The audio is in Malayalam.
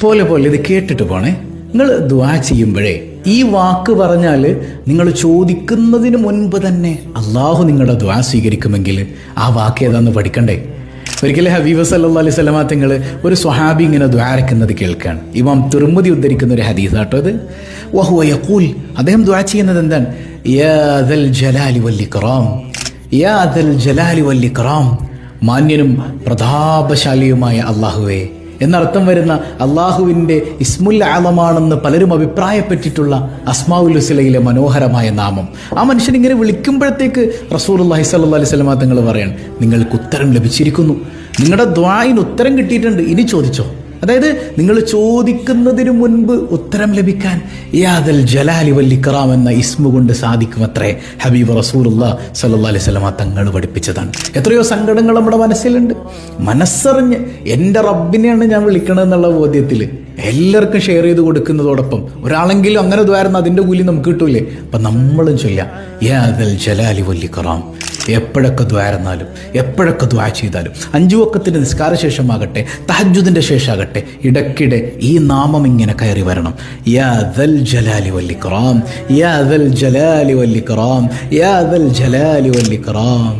പോലെ ഇത് കേട്ടിട്ട് പോണേ. നിങ്ങൾ ദുആ ചെയ്യുമ്പോഴേ ഈ വാക്ക് പറഞ്ഞാൽ നിങ്ങൾ ചോദിക്കുന്നതിന് മുൻപ് തന്നെ അള്ളാഹു നിങ്ങളുടെ ദുആ സ്വീകരിക്കുമെങ്കിൽ ആ വാക്ക് ഏതാന്ന് പഠിക്കണ്ടേ? ഒരിക്കലും ഹബീബ് സല്ലല്ലാഹു അലൈഹി വസല്ലമ തങ്ങൾ ഒരു സ്വഹാബി ഇങ്ങനെ ദുആരക്കുന്നത് കേൾക്കാൻ. ഇമാം തിർമിദി ഉദ്ധരിക്കുന്ന ഒരു ഹദീസാട്ടോ അത്. വഹുവ യഖൂൽ, അദ്ദേഹം ദുആ ചെയ്യുന്നത് എന്താണ്? യാ ദൽ ജലാലി വൽ ഇക്റാം, യാ ദൽ ജലാലി വൽ ഇക്റാം, മാന്യനും പ്രതാപശാലിയുമായ അള്ളാഹുവേ എന്നർത്ഥം വരുന്ന അള്ളാഹുവിൻ്റെ ഇസ്മുൽ ആലമാണെന്ന് പലരും അഭിപ്രായപ്പെട്ടിട്ടുള്ള അസ്മാഉൽ ഹുസ്നയിലെ മനോഹരമായ നാമം. ആ മനുഷ്യൻ ഇങ്ങനെ വിളിക്കുമ്പോഴത്തേക്ക് റസൂലുള്ളാഹി സ്വല്ലല്ലാഹു അലൈഹി വസല്ലമ തങ്ങൾ പറയാണ്, നിങ്ങൾക്ക് ഉത്തരം ലഭിച്ചിരിക്കുന്നു, നിങ്ങളുടെ ദുആഇന് ഉത്തരം കിട്ടിയിട്ടുണ്ട്, ഇനി ചോദിച്ചോ. അതായത് നിങ്ങൾ ചോദിക്കുന്നതിന് മുൻപ് ഉത്തരം ലഭിക്കാൻ യാദൽ ജലാലി വൽ ഇക്റാം എന്ന ഇസ്മു കൊണ്ട് സാധിക്കുമത്രേ ഹബീബ് റസൂലുള്ളാഹി സ്വല്ലല്ലാഹു അലൈഹി വസല്ലമ തങ്ങൾ പഠിപ്പിച്ചതാണ്. എത്രയോ സങ്കടങ്ങൾ നമ്മുടെ മനസ്സിലുണ്ട്. മനസ്സറിഞ്ഞ് എൻ്റെ റബ്ബിനെയാണ് ഞാൻ വിളിക്കണമെന്നുള്ള ബോധ്യത്തിൽ എല്ലാവർക്കും ഷെയർ ചെയ്ത് കൊടുക്കുന്നതോടൊപ്പം ഒരാളെങ്കിലും അങ്ങനെ ദ്വാരുന്ന അതിൻ്റെ കൂലി നമുക്ക് കിട്ടൂലേ? അപ്പം നമ്മളും ചൊല്ലാം യാദൽ ജലാലി വൽ ഇക്റാം. എപ്പോഴൊക്കെ ദ്വാരുന്നാലും എപ്പോഴൊക്കെ ദ്വാ ചെയ്താലും 5 വഖത്തിന്റെ നിസ്കാര ശേഷമാകട്ടെ തഹജ്ജുദിന്റെ ശേഷമാകട്ടെ ഇടയ്ക്കിടെ ഈ നാമം ഇങ്ങനെ കയറി വരണം. യാ ദൽ ജലാലി വൽ ഇക്റാം, യാ ദൽ ജലാലി വൽ ഇക്റാം, യാ ദൽ ജലാലി വൽ ഇക്റാം.